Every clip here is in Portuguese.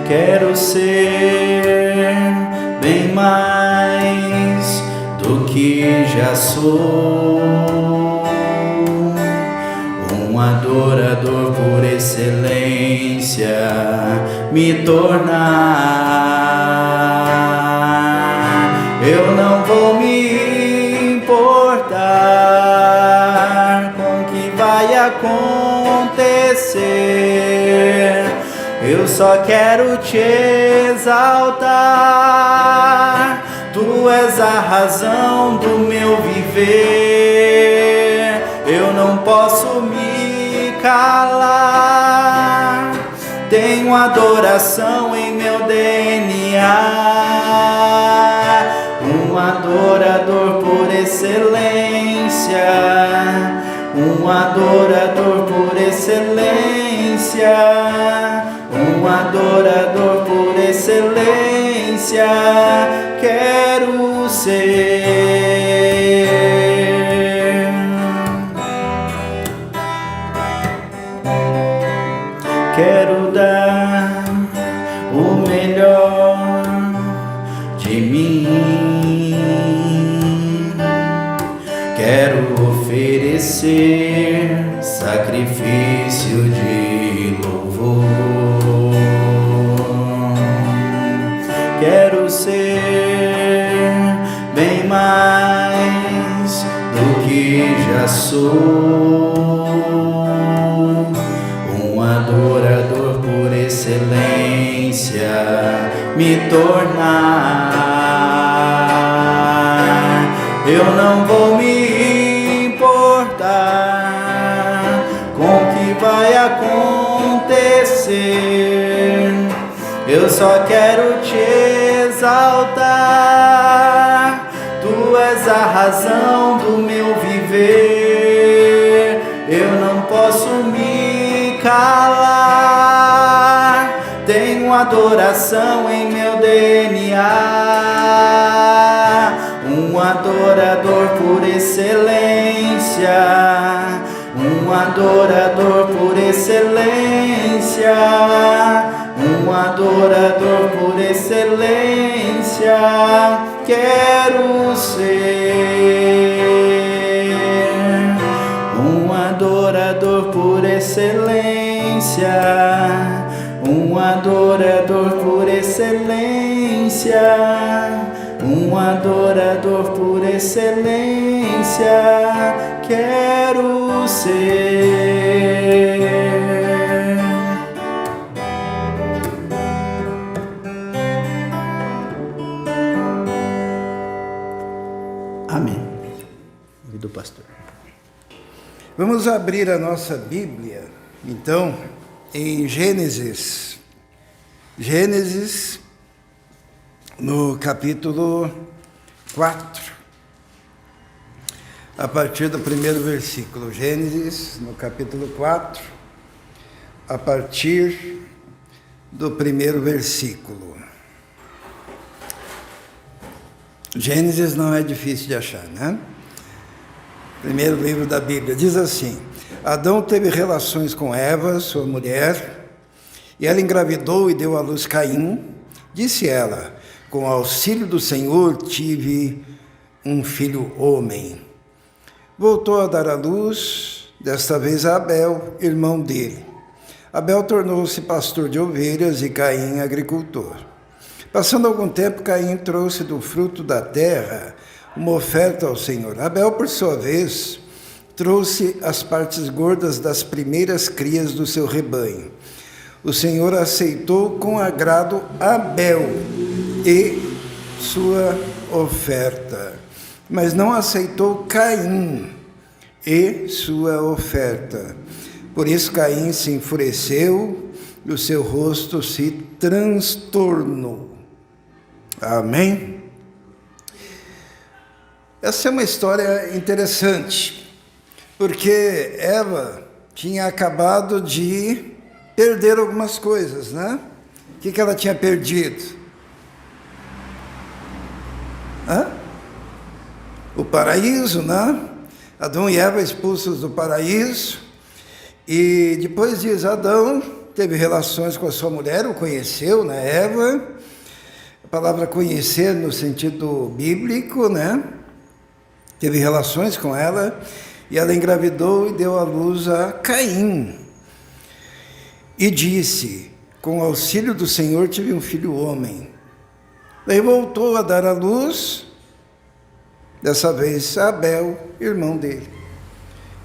Quero ser bem mais do que já sou, um adorador por excelência me tornar. Eu não vou me importar com o que vai acontecer, eu só quero te exaltar. Tu és a razão do meu viver, eu não posso me calar. Tenho adoração em meu DNA, um adorador por excelência, um adorador por excelência, um adorador por excelência. Quero ser. Quero dar o melhor de mim. Quero oferecer sacrifício de louvor. Quero ser bem mais do que já sou, um adorador por excelência me tornar. Eu não vou me importar com o que vai acontecer, eu só quero te exaltar. Tu és a razão do meu viver, eu não posso me calar. Tenho adoração em meu DNA, um adorador por excelência, um adorador por excelência, um adorador por excelência. Quero ser um adorador por excelência, um adorador por excelência, um adorador por excelência. Quero ser. Amém. E do pastor. Vamos abrir a nossa Bíblia, então, em Gênesis. Gênesis, no capítulo 4, a partir do primeiro versículo. Gênesis, no capítulo 4, a partir do primeiro versículo. Gênesis não é difícil de achar, né? Primeiro livro da Bíblia, diz assim: Adão teve relações com Eva, sua mulher, e ela engravidou e deu à luz Caim. Disse ela: com o auxílio do Senhor tive um filho homem. Voltou a dar à luz, desta vez a Abel, irmão dele. Abel tornou-se pastor de ovelhas e Caim agricultor. Passando algum tempo, Caim trouxe do fruto da terra uma oferta ao Senhor. Abel, por sua vez, trouxe as partes gordas das primeiras crias do seu rebanho. O Senhor aceitou com agrado Abel e sua oferta, mas não aceitou Caim e sua oferta. Por isso Caim se enfureceu e o seu rosto se transtornou. Amém? Essa é uma história interessante, porque Eva tinha acabado de perder algumas coisas, né? O que ela tinha perdido? O paraíso, né? Adão e Eva expulsos do paraíso. E depois diz: Adão teve relações com a sua mulher, o conheceu, né? Eva, a palavra conhecer no sentido bíblico, né? Teve relações com ela, e ela engravidou e deu à luz a Caim. E disse, com o auxílio do Senhor tive um filho homem. Daí voltou a dar à luz, dessa vez a Abel, irmão dele.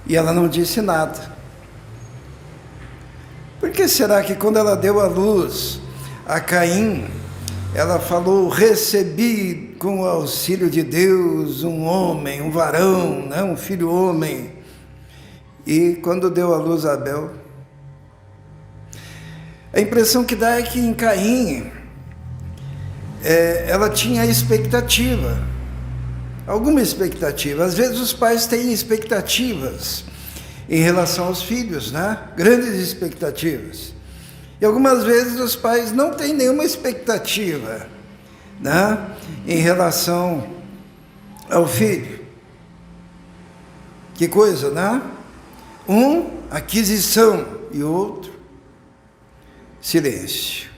E ela não disse nada. Por que será que quando ela deu à luz a Caim, ela falou, recebi com o auxílio de Deus um homem, um varão, né? Um filho homem. E quando deu à luz a Abel, a impressão que dá é que em Caim, ela tinha expectativa, alguma expectativa. Às vezes os pais têm expectativas em relação aos filhos, né? Grandes expectativas. E algumas vezes os pais não têm nenhuma expectativa, né? Em relação ao filho. Que coisa, né? Um, aquisição, e outro, silêncio.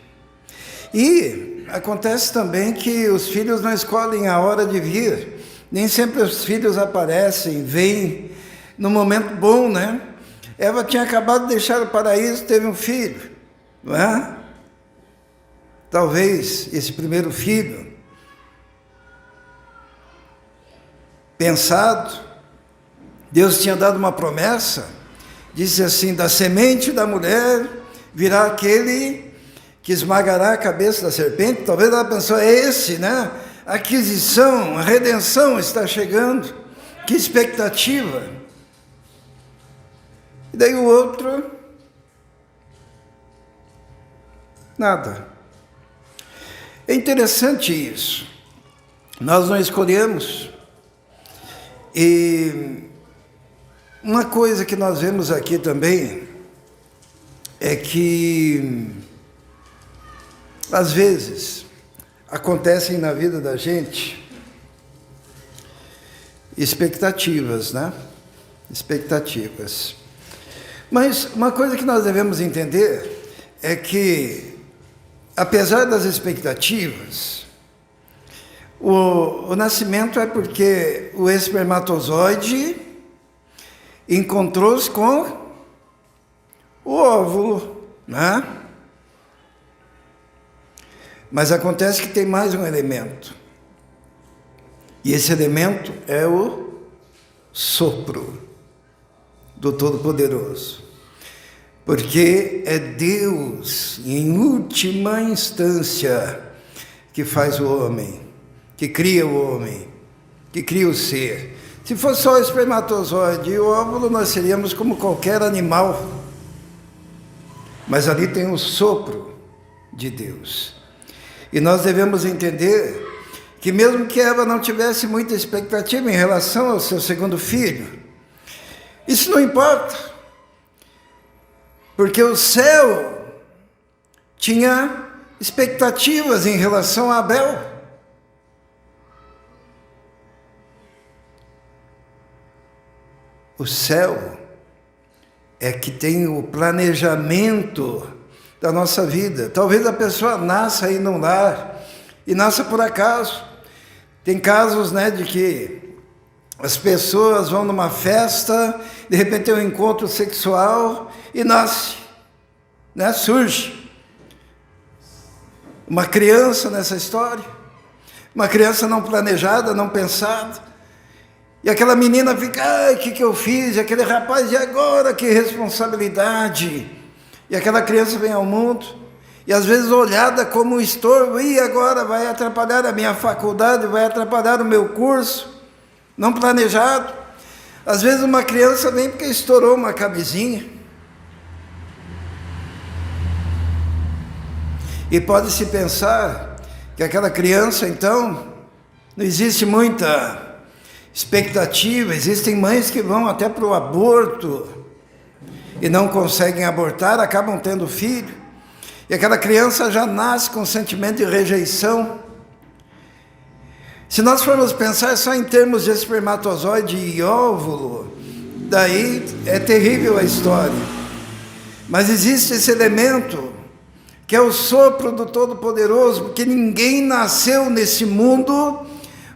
E acontece também que os filhos não escolhem a hora de vir. Nem sempre os filhos aparecem, vêm no momento bom, né? Eva tinha acabado de deixar o paraíso, teve um filho, não é? Talvez esse primeiro filho, pensado, Deus tinha dado uma promessa, disse assim, da semente da mulher virá aquele que esmagará a cabeça da serpente. Talvez ela pensou, é esse, né? A aquisição, a redenção está chegando, que expectativa. E daí o outro, nada. É interessante isso. Nós não escolhemos. E uma coisa que nós vemos aqui também é que, às vezes, acontecem na vida da gente expectativas, né? Expectativas. Mas uma coisa que nós devemos entender é que, apesar das expectativas, o nascimento é porque o espermatozoide encontrou-se com o óvulo, né? Mas acontece que tem mais um elemento. E esse elemento é o sopro do Todo-Poderoso. Porque é Deus, em última instância, que faz o homem, que cria o homem, que cria o ser. Se fosse só o espermatozoide e o óvulo, nós seríamos como qualquer animal. Mas ali tem o sopro de Deus. E nós devemos entender que mesmo que Eva não tivesse muita expectativa em relação ao seu segundo filho, isso não importa, porque o céu tinha expectativas em relação a Abel. O céu é que tem o planejamento da nossa vida. Talvez a pessoa nasça aí num lar e nasça por acaso. Tem casos, né, de que as pessoas vão numa festa, de repente tem um encontro sexual e nasce, né, surge uma criança nessa história, uma criança não planejada, não pensada, e aquela menina fica, ai, o que eu fiz? E aquele rapaz, e agora, que responsabilidade? E aquela criança vem ao mundo, e às vezes olhada como um estorvo, e agora vai atrapalhar a minha faculdade, vai atrapalhar o meu curso, não planejado. Às vezes uma criança vem porque estourou uma camisinha. E pode-se pensar que aquela criança, então, não existe muita expectativa. Existem mães que vão até para o aborto e não conseguem abortar, acabam tendo filho. E aquela criança já nasce com um sentimento de rejeição. Se nós formos pensar só em termos de espermatozoide e óvulo, daí é terrível a história. Mas existe esse elemento, que é o sopro do Todo-Poderoso, porque ninguém nasceu nesse mundo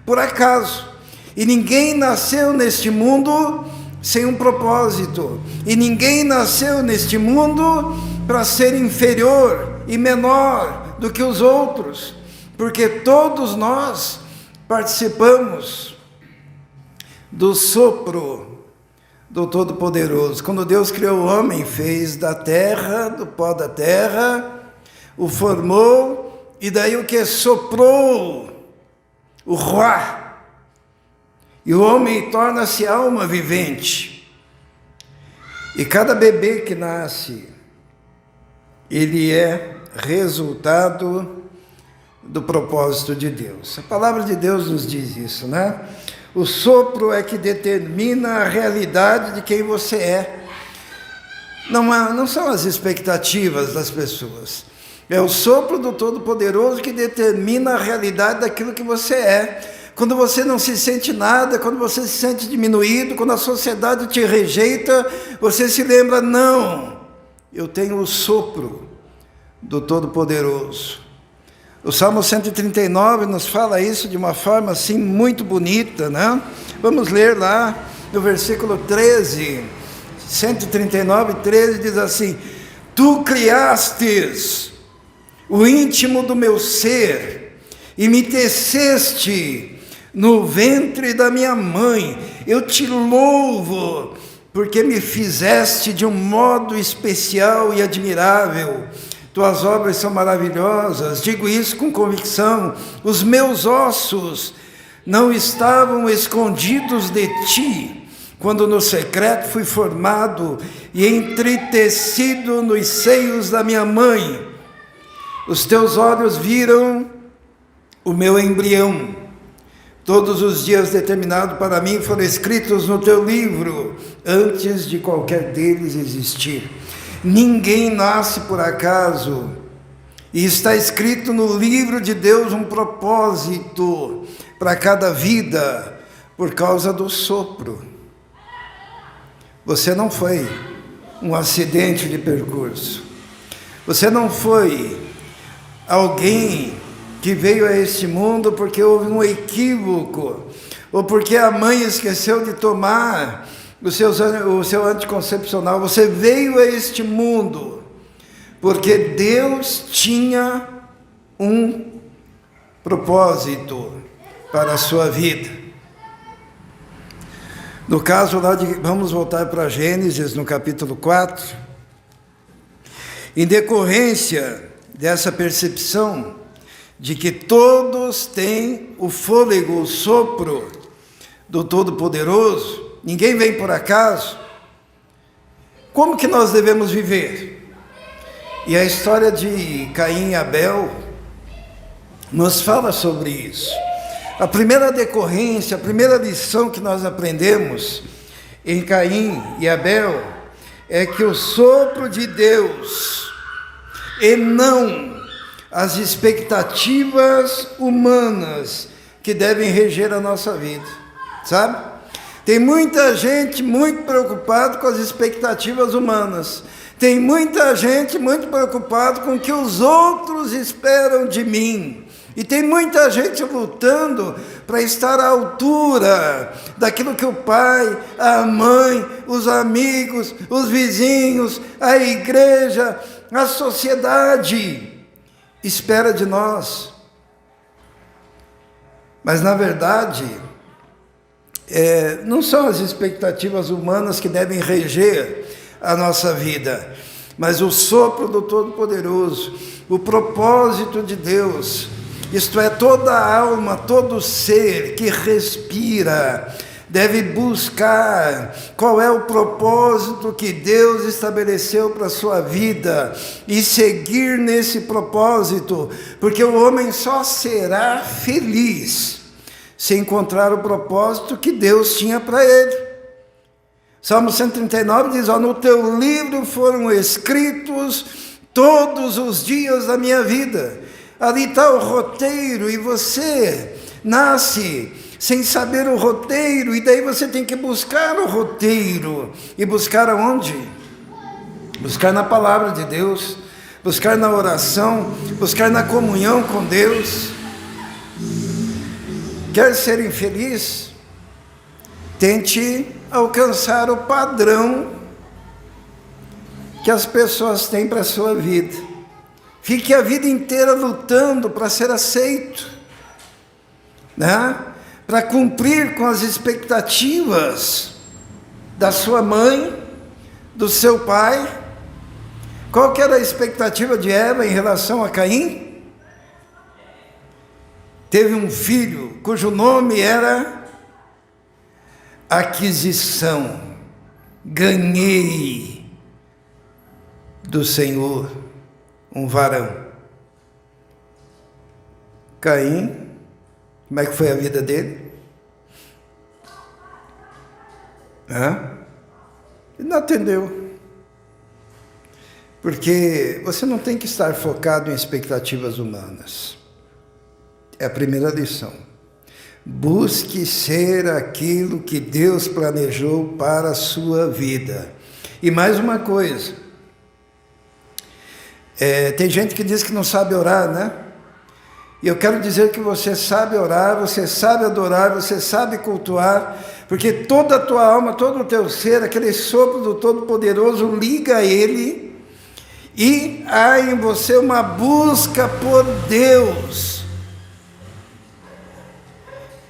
por acaso. E ninguém nasceu neste mundo sem um propósito. E ninguém nasceu neste mundo para ser inferior e menor do que os outros. Porque todos nós participamos do sopro do Todo-Poderoso. Quando Deus criou o homem, fez da terra, do pó da terra, o formou, e daí o que? Soprou o Ruá. E o homem torna-se alma vivente. E cada bebê que nasce, ele é resultado do propósito de Deus. A palavra de Deus nos diz isso, né? O sopro é que determina a realidade de quem você é. Não são as expectativas das pessoas. É o sopro do Todo-Poderoso que determina a realidade daquilo que você é. Quando você não se sente nada, quando você se sente diminuído, quando a sociedade te rejeita, você se lembra, não, eu tenho o sopro do Todo-Poderoso. O Salmo 139 nos fala isso de uma forma assim muito bonita, né? Vamos ler lá no versículo 13, 139, 13, diz assim: Tu criastes o íntimo do meu ser e me teceste no ventre da minha mãe. Eu te louvo, porque me fizeste de um modo especial e admirável. Tuas obras são maravilhosas, digo isso com convicção. Os meus ossos não estavam escondidos de ti, quando no secreto fui formado e entretecido nos seios da minha mãe. Os teus olhos viram o meu embrião. Todos os dias determinados para mim foram escritos no teu livro, antes de qualquer deles existir. Ninguém nasce por acaso, e está escrito no livro de Deus um propósito para cada vida, por causa do sopro. Você não foi um acidente de percurso. Você não foi alguém que veio a este mundo porque houve um equívoco, ou porque a mãe esqueceu de tomar o seu anticoncepcional. Você veio a este mundo porque Deus tinha um propósito para a sua vida. No caso lá vamos voltar para Gênesis, no capítulo 4. Em decorrência dessa percepção de que todos têm o fôlego, o sopro do Todo-Poderoso, ninguém vem por acaso, como que nós devemos viver? E a história de Caim e Abel nos fala sobre isso. A primeira decorrência, a primeira lição que nós aprendemos em Caim e Abel é que o sopro de Deus, e não as expectativas humanas, que devem reger a nossa vida, sabe? Tem muita gente muito preocupada com as expectativas humanas. Tem muita gente muito preocupada com o que os outros esperam de mim. E tem muita gente lutando para estar à altura daquilo que o pai, a mãe, os amigos, os vizinhos, a igreja, a sociedade espera de nós. Mas, na verdade, não são as expectativas humanas que devem reger a nossa vida, mas o sopro do Todo-Poderoso, o propósito de Deus. Isto é, toda a alma, todo ser que respira deve buscar qual é o propósito que Deus estabeleceu para a sua vida e seguir nesse propósito, porque o homem só será feliz se encontrar o propósito que Deus tinha para ele. Salmo 139 diz: no teu livro foram escritos todos os dias da minha vida. Ali está o roteiro, e você nasce sem saber o roteiro, e daí você tem que buscar o roteiro. E buscar aonde? buscar na palavra de Deus, buscar na oração, buscar na comunhão com Deus. Quer ser infeliz? Tente alcançar o padrão que as pessoas têm para a sua vida. Fique a vida inteira lutando para ser aceito, né? Para cumprir com as expectativas da sua mãe, do seu pai. Qual que era a expectativa de Eva em relação a Caim? Teve um filho cujo nome era aquisição. Ganhei do Senhor um varão. Caim, como é que foi a vida dele? Ele não atendeu. Porque você não tem que estar focado em expectativas humanas. É a primeira lição. Busque ser aquilo que Deus planejou para a sua vida. E mais uma coisa. Tem gente que diz que não sabe orar, né? E eu quero dizer que você sabe orar, você sabe adorar, você sabe cultuar, porque toda a tua alma, todo o teu ser, aquele sopro do Todo-Poderoso liga a Ele, e há em você uma busca por Deus.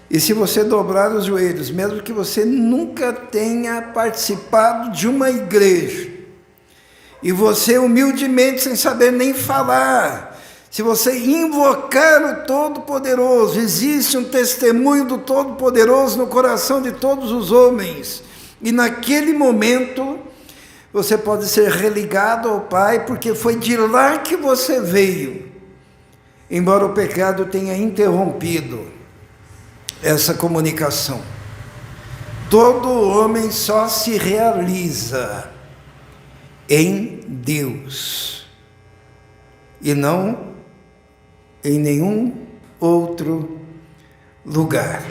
E se você dobrar os joelhos, mesmo que você nunca tenha participado de uma igreja, e você humildemente, sem saber nem falar, se você invocar o Todo-Poderoso, existe um testemunho do Todo-Poderoso no coração de todos os homens, e naquele momento você pode ser religado ao Pai, porque foi de lá que você veio, embora o pecado tenha interrompido essa comunicação. Todo homem só se realiza em Deus e não em nenhum outro lugar.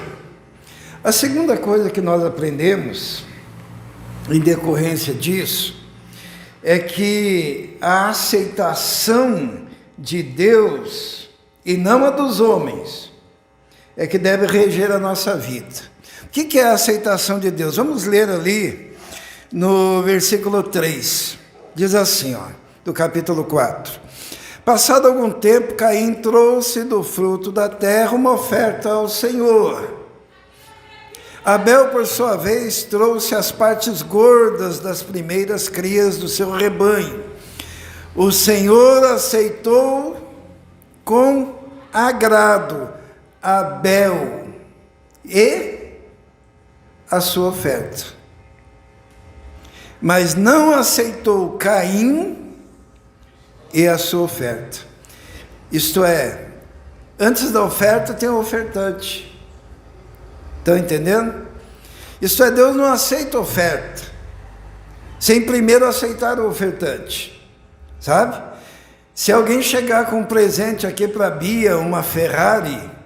A segunda coisa que nós aprendemos em decorrência disso é que a aceitação de Deus e não a dos homens é que deve reger a nossa vida. O que é a aceitação de Deus? Vamos ler ali no versículo 3. Diz assim, do capítulo 4. Passado algum tempo, Caim trouxe do fruto da terra uma oferta ao Senhor. Abel, por sua vez, trouxe as partes gordas das primeiras crias do seu rebanho. O Senhor aceitou com agrado Abel e a sua oferta, mas não aceitou Caim e a sua oferta. Isto é, antes da oferta tem o ofertante. Estão entendendo? Isto é, Deus não aceita oferta sem primeiro aceitar o ofertante, sabe? Se alguém chegar com um presente aqui para a Bia, uma Ferrari,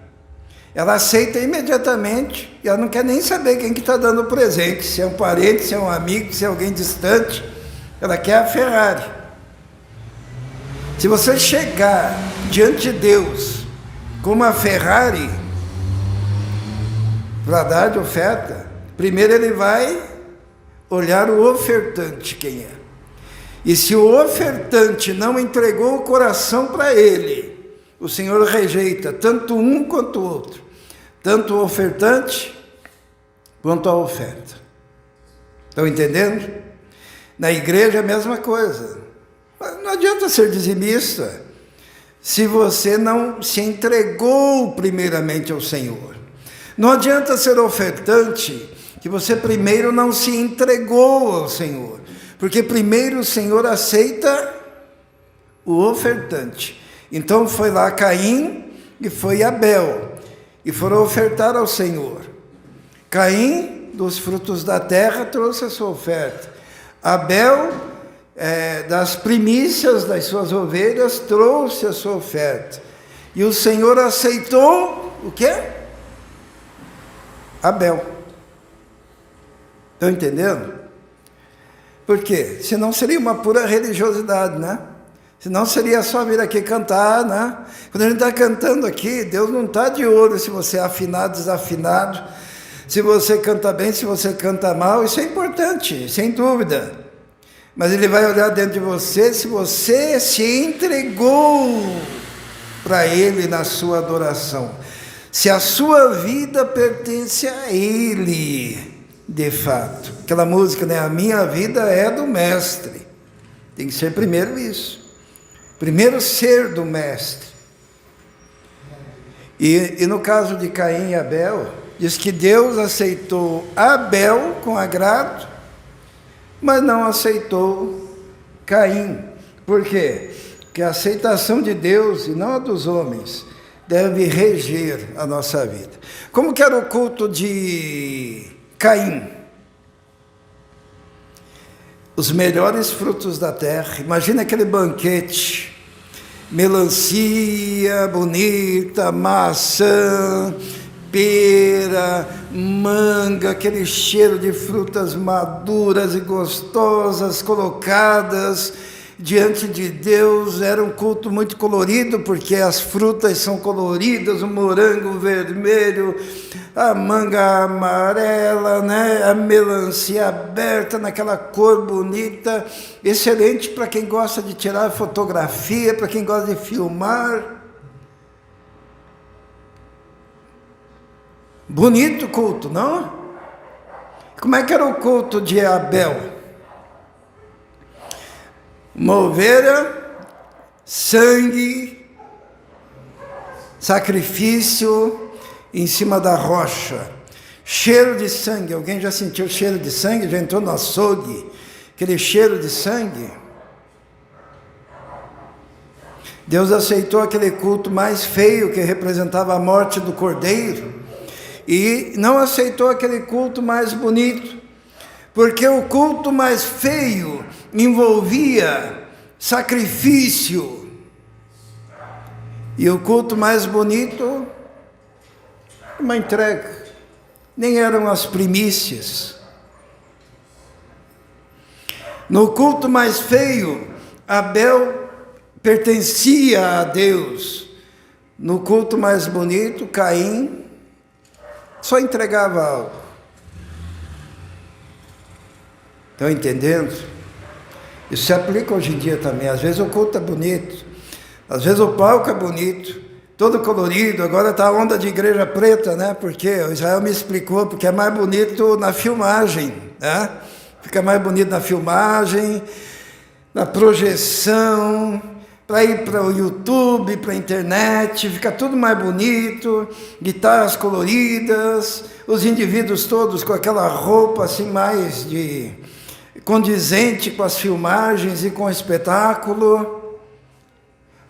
ela aceita imediatamente, e ela não quer nem saber quem que está dando o presente, se é um parente, se é um amigo, se é alguém distante, ela quer a Ferrari. Se você chegar diante de Deus com uma Ferrari para dar de oferta, primeiro ele vai olhar o ofertante quem é. E se o ofertante não entregou o coração para ele, o Senhor rejeita tanto um quanto o outro, tanto o ofertante quanto a oferta. Estão entendendo? Na igreja é a mesma coisa. Não adianta ser dizimista se você não se entregou primeiramente ao Senhor. Não adianta ser ofertante que você primeiro não se entregou ao Senhor, porque primeiro o Senhor aceita o ofertante. Então foi lá Caim e foi Abel, e foram ofertar ao Senhor. Caim, dos frutos da terra, trouxe a sua oferta. Abel, das primícias das suas ovelhas, trouxe a sua oferta. E o Senhor aceitou o quê? Abel. Estão entendendo? Por quê? Senão seria uma pura religiosidade, né? Senão seria só vir aqui cantar, né? Quando a gente está cantando aqui, Deus não está de olho se você é afinado, desafinado, se você canta bem, se você canta mal. Isso é importante, sem dúvida. Mas Ele vai olhar dentro de você se você se entregou para Ele na sua adoração. Se a sua vida pertence a Ele, de fato. Aquela música, né? A minha vida é do Mestre. Tem que ser primeiro isso. Primeiro ser do Mestre. E no caso de Caim e Abel, diz que Deus aceitou Abel com agrado, mas não aceitou Caim. Por quê? Porque a aceitação de Deus e não a dos homens deve reger a nossa vida. Como que era o culto de Caim? Os melhores frutos da terra. Imagina aquele banquete, melancia bonita, maçã, pera, manga, aquele cheiro de frutas maduras e gostosas colocadas diante de Deus. Era um culto muito colorido, porque as frutas são coloridas, o morango vermelho, a manga amarela, né? A melancia aberta naquela cor bonita, excelente para quem gosta de tirar fotografia, para quem gosta de filmar. Bonito culto, não? Como é que era o culto de Abel? Uma ovelha, sangue, sacrifício em cima da rocha, cheiro de sangue. Alguém já sentiu cheiro de sangue? Já entrou no açougue? Aquele cheiro de sangue? Deus aceitou aquele culto mais feio, que representava a morte do cordeiro, e não aceitou aquele culto mais bonito, porque o culto mais feio envolvia sacrifício, e o culto mais bonito, uma entrega. Nem eram as primícias. No culto mais feio, Abel pertencia a Deus. No culto mais bonito, Caim só entregava algo. Estão entendendo? Isso se aplica hoje em dia também. Às vezes o culto é bonito, às vezes o palco é bonito, todo colorido. Agora está a onda de igreja preta, né? Porque o Israel me explicou, porque é mais bonito na filmagem, né? Fica mais bonito na filmagem, na projeção, para ir para o YouTube, para a internet, fica tudo mais bonito, guitarras coloridas, os indivíduos todos com aquela roupa assim mais de condizente com as filmagens e com o espetáculo.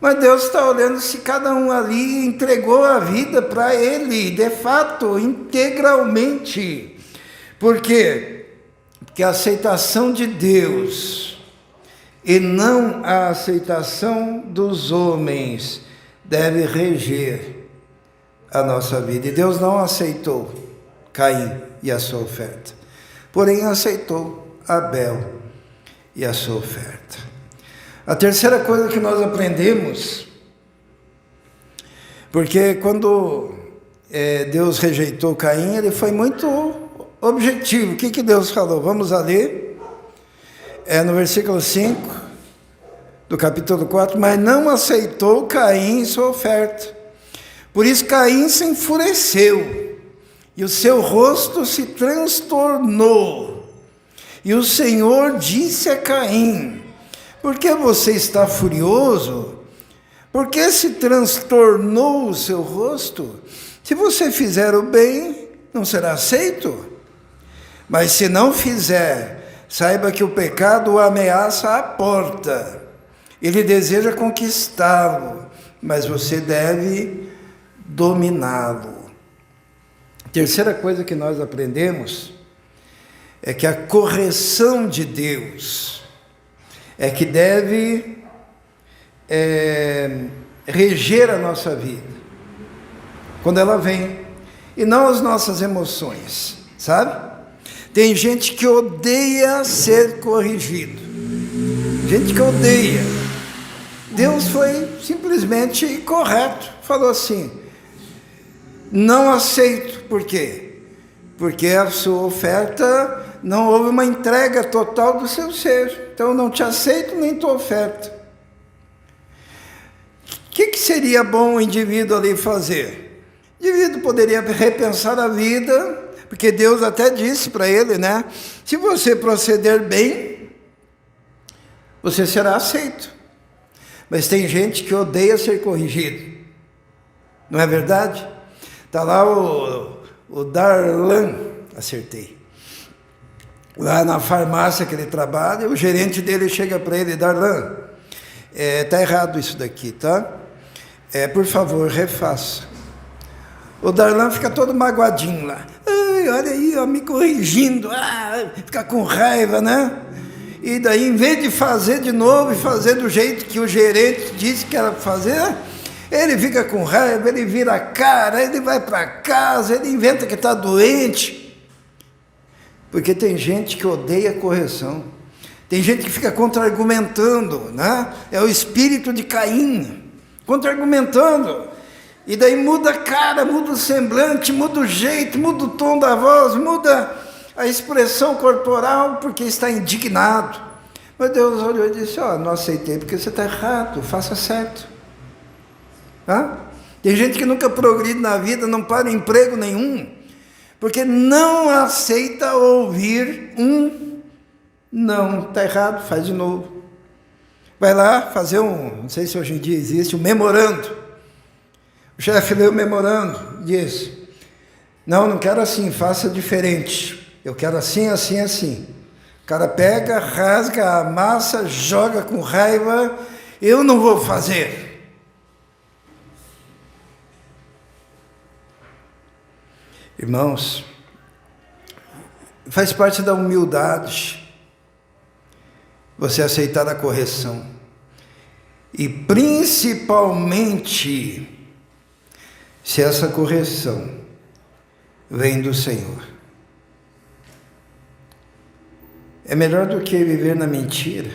Mas Deus está olhando se cada um ali entregou a vida para Ele, de fato, integralmente. Por quê? Porque a aceitação de Deus e não a aceitação dos homens deve reger a nossa vida. E Deus não aceitou Caim e a sua oferta, porém aceitou Abel e a sua oferta. A terceira coisa que nós aprendemos, porque quando Deus rejeitou Caim, ele foi muito objetivo. O que Deus falou? Vamos a ler. No versículo 5 do capítulo 4, mas não aceitou Caim sua oferta. Por isso Caim se enfureceu, e o seu rosto se transtornou. E o Senhor disse a Caim: por que você está furioso? Por que se transtornou o seu rosto? Se você fizer o bem, não será aceito. Mas se não fizer, saiba que o pecado o ameaça à porta. Ele deseja conquistá-lo, mas você deve dominá-lo. Terceira coisa que nós aprendemos é que a correção de Deus é que deve reger a nossa vida, quando ela vem, e não as nossas emoções, sabe? Tem gente que odeia ser corrigido. Gente que odeia. Deus foi simplesmente correto. Falou assim: não aceito. Por quê? Porque a sua oferta não houve uma entrega total do seu ser. Então eu não te aceito nem tua oferta. O que seria bom o indivíduo ali fazer? O indivíduo poderia repensar a vida, porque Deus até disse para ele, né? Se você proceder bem, você será aceito. Mas tem gente que odeia ser corrigido. Não é verdade? Está lá o Darlan, acertei. Lá na farmácia que ele trabalha, o gerente dele chega para ele: Darlan, está errado isso daqui, tá? Por favor, refaça. O Darlan fica todo magoadinho lá. Ai, olha aí, ó, me corrigindo. Fica com raiva, né? E daí, em vez de fazer de novo e fazer do jeito que o gerente disse que era para fazer, ele fica com raiva, ele vira a cara, ele vai para casa, ele inventa que está doente. Porque tem gente que odeia correção. Tem gente que fica contra-argumentando, né? É o espírito de Caim, contra-argumentando. E daí muda a cara, muda o semblante, muda o jeito, muda o tom da voz, muda a expressão corporal, porque está indignado. Mas Deus olhou e disse: não aceitei porque você está errado, faça certo. Tem gente que nunca progride na vida, não para em emprego nenhum, porque não aceita ouvir não, está errado, faz de novo. Vai lá fazer não sei se hoje em dia existe, um memorando. O chefe leu o memorando, diz: não quero assim, faça diferente. Eu quero assim, assim, assim. O cara pega, rasga, amassa, joga com raiva. Eu não vou fazer. Irmãos, faz parte da humildade você aceitar a correção. E principalmente se essa correção vem do Senhor. É melhor do que viver na mentira.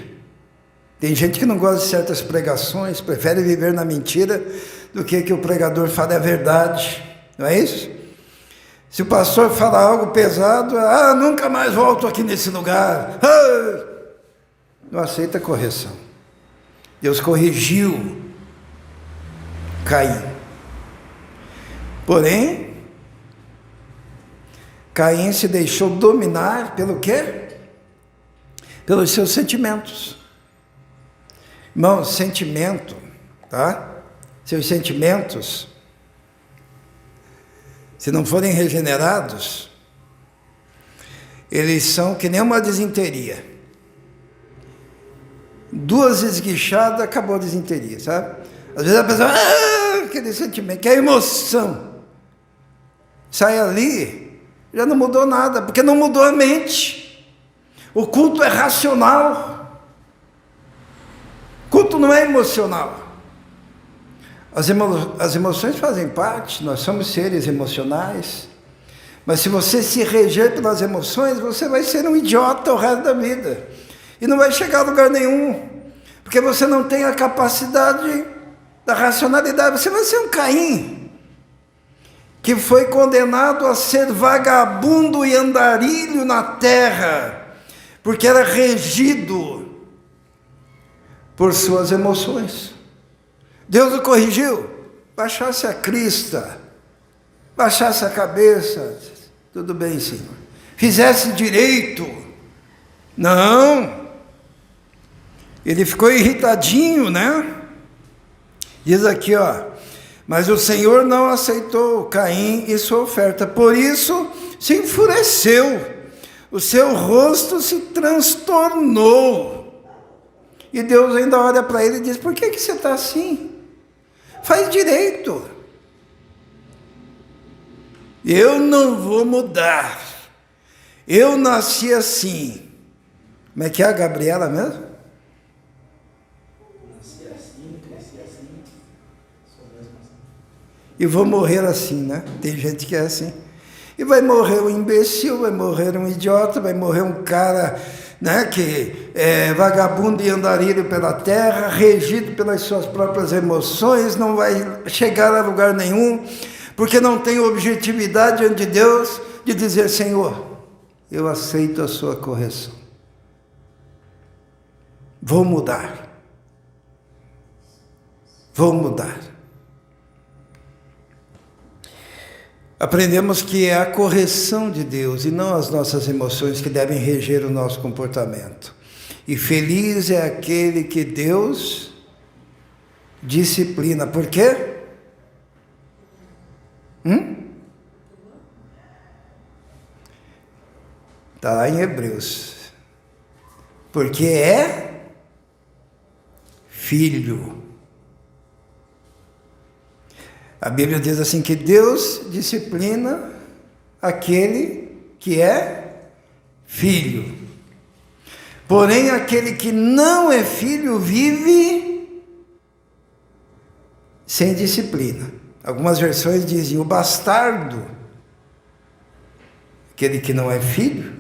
Tem gente que não gosta de certas pregações, prefere viver na mentira do que o pregador fale a verdade. Não é isso? Se o pastor fala algo pesado, nunca mais volto aqui nesse lugar. Não aceita a correção. Deus corrigiu Caim. Porém, Caim se deixou dominar pelo quê? Pelos seus sentimentos. Irmão, sentimento, tá? Seus sentimentos, se não forem regenerados, eles são que nem uma desinteria. 2 esguichadas, acabou a desinteria, sabe? Às vezes a pessoa, aquele sentimento, que é emoção. Sai ali, já não mudou nada, porque não mudou a mente. O culto é racional. O culto não é emocional. As emoções fazem parte, nós somos seres emocionais. Mas se você se reger pelas emoções, você vai ser um idiota o resto da vida. E não vai chegar a lugar nenhum. Porque você não tem a capacidade da racionalidade. Você vai ser um Caim, que foi condenado a ser vagabundo e andarilho na terra, porque era regido por suas emoções. Deus o corrigiu, baixasse a crista, baixasse a cabeça, tudo bem, Senhor. Fizesse direito, não. Ele ficou irritadinho, né? Diz aqui, mas o Senhor não aceitou Caim e sua oferta, por isso se enfureceu. O seu rosto se transtornou. E Deus ainda olha para ele e diz: por que você está assim? Faz direito. Eu não vou mudar. Eu nasci assim. Como é que é a Gabriela mesmo? Nasci assim, cresci assim, sou mesmo assim. E vou morrer assim, né? Tem gente que é assim. E vai morrer um imbecil, vai morrer um idiota, vai morrer um cara, né, que é vagabundo e andarilho pela terra, regido pelas suas próprias emoções, não vai chegar a lugar nenhum, porque não tem objetividade diante de Deus de dizer: Senhor, eu aceito a sua correção. Vou mudar. Vou mudar. Aprendemos que é a correção de Deus e não as nossas emoções que devem reger o nosso comportamento. E feliz é aquele que Deus disciplina. Por quê? Está lá em Hebreus. Porque é filho. A Bíblia diz assim que Deus disciplina aquele que é filho. Porém, aquele que não é filho vive sem disciplina. Algumas versões dizem o bastardo. Aquele que não é filho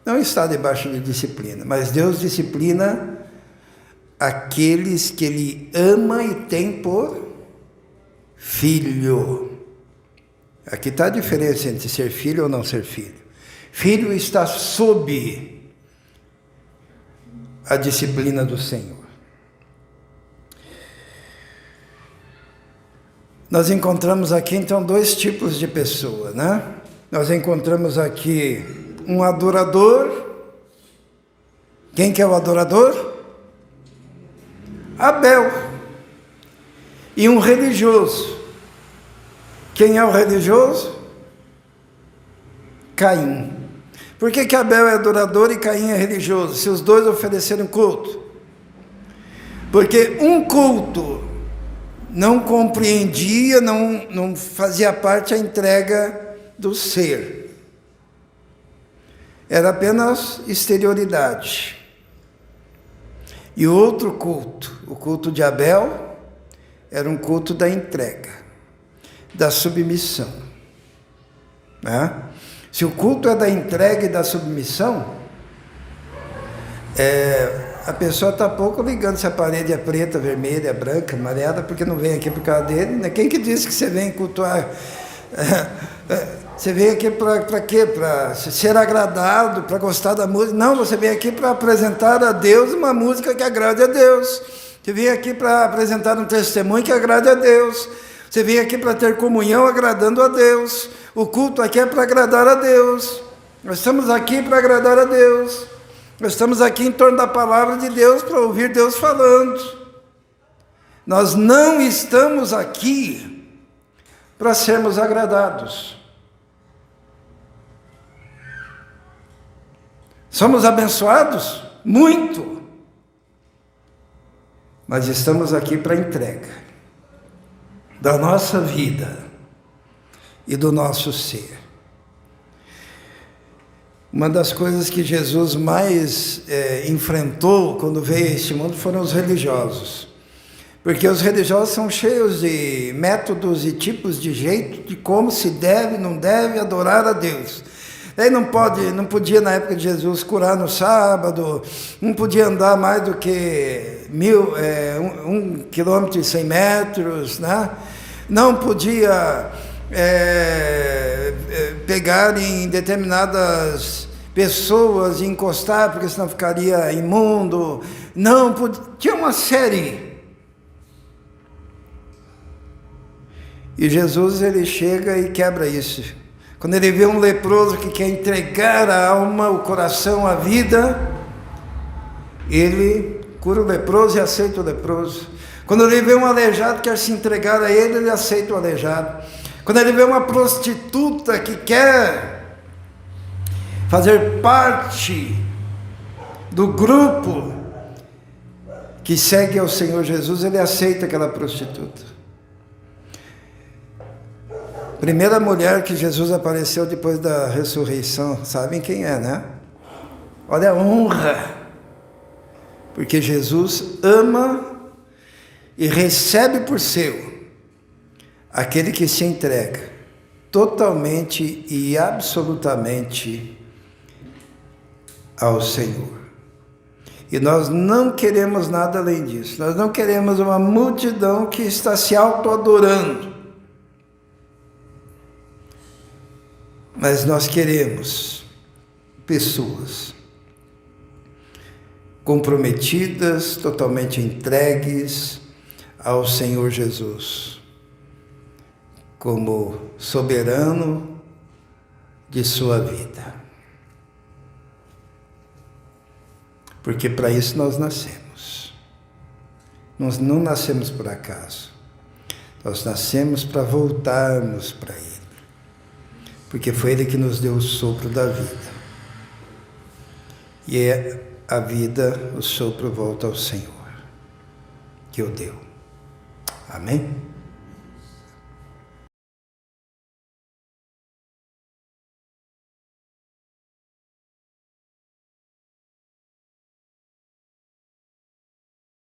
não está debaixo de disciplina, mas Deus disciplina aqueles que Ele ama e tem por filho. Aqui está a diferença entre ser filho ou não ser filho. Filho está sob a disciplina do Senhor. Nós encontramos aqui então dois tipos de pessoa, né? Nós encontramos aqui um adorador. Quem que é o adorador? Abel. E um religioso. Quem é o religioso? Caim. Por que que Abel é adorador e Caim é religioso, se os dois ofereceram culto? Porque um culto não compreendia, não fazia parte a entrega do ser. Era apenas exterioridade. E outro culto, o culto de Abel, era um culto da entrega, da submissão. Né? Se o culto é da entrega e da submissão, a pessoa está pouco ligando se a parede é preta, vermelha, branca, amarela, porque não vem aqui por causa dele. Né? Quem que disse que você vem cultuar? Você vem aqui para quê? Para ser agradado, para gostar da música? Não, você vem aqui para apresentar a Deus uma música que agrade a Deus. Você vem aqui para apresentar um testemunho que agrade a Deus. Você vem aqui para ter comunhão agradando a Deus. O culto aqui é para agradar a Deus. Nós estamos aqui para agradar a Deus. Nós estamos aqui em torno da palavra de Deus para ouvir Deus falando. Nós não estamos aqui para sermos agradados. Somos abençoados? Muito. Mas estamos aqui para a entrega da nossa vida e do nosso ser. Uma das coisas que Jesus mais enfrentou quando veio a este mundo foram os religiosos. Porque os religiosos são cheios de métodos e tipos de jeito de como se deve, não deve adorar a Deus. Daí não podia na época de Jesus curar no sábado, não podia andar mais do que 1 quilômetro e 100 metros, né? Não podia pegar em determinadas pessoas e encostar, porque senão ficaria imundo. Não podia, tinha uma série. E Jesus, ele chega e quebra isso. Quando ele vê um leproso que quer entregar a alma, o coração, a vida, ele cura o leproso e aceita o leproso. Quando ele vê um aleijado que quer se entregar a ele, ele aceita o aleijado. Quando ele vê uma prostituta que quer fazer parte do grupo que segue ao Senhor Jesus, ele aceita aquela prostituta. Primeira mulher que Jesus apareceu depois da ressurreição, sabem quem é, né? Olha a honra, porque Jesus ama e recebe por seu aquele que se entrega totalmente e absolutamente ao Senhor. E nós não queremos nada além disso. Nós não queremos uma multidão que está se auto-adorando. Mas nós queremos pessoas comprometidas, totalmente entregues ao Senhor Jesus, como soberano de sua vida. Porque para isso nós nascemos. Nós não nascemos por acaso. Nós nascemos para voltarmos para Ele. Porque foi Ele que nos deu o sopro da vida. E a vida, o sopro volta ao Senhor, que o deu. Amém?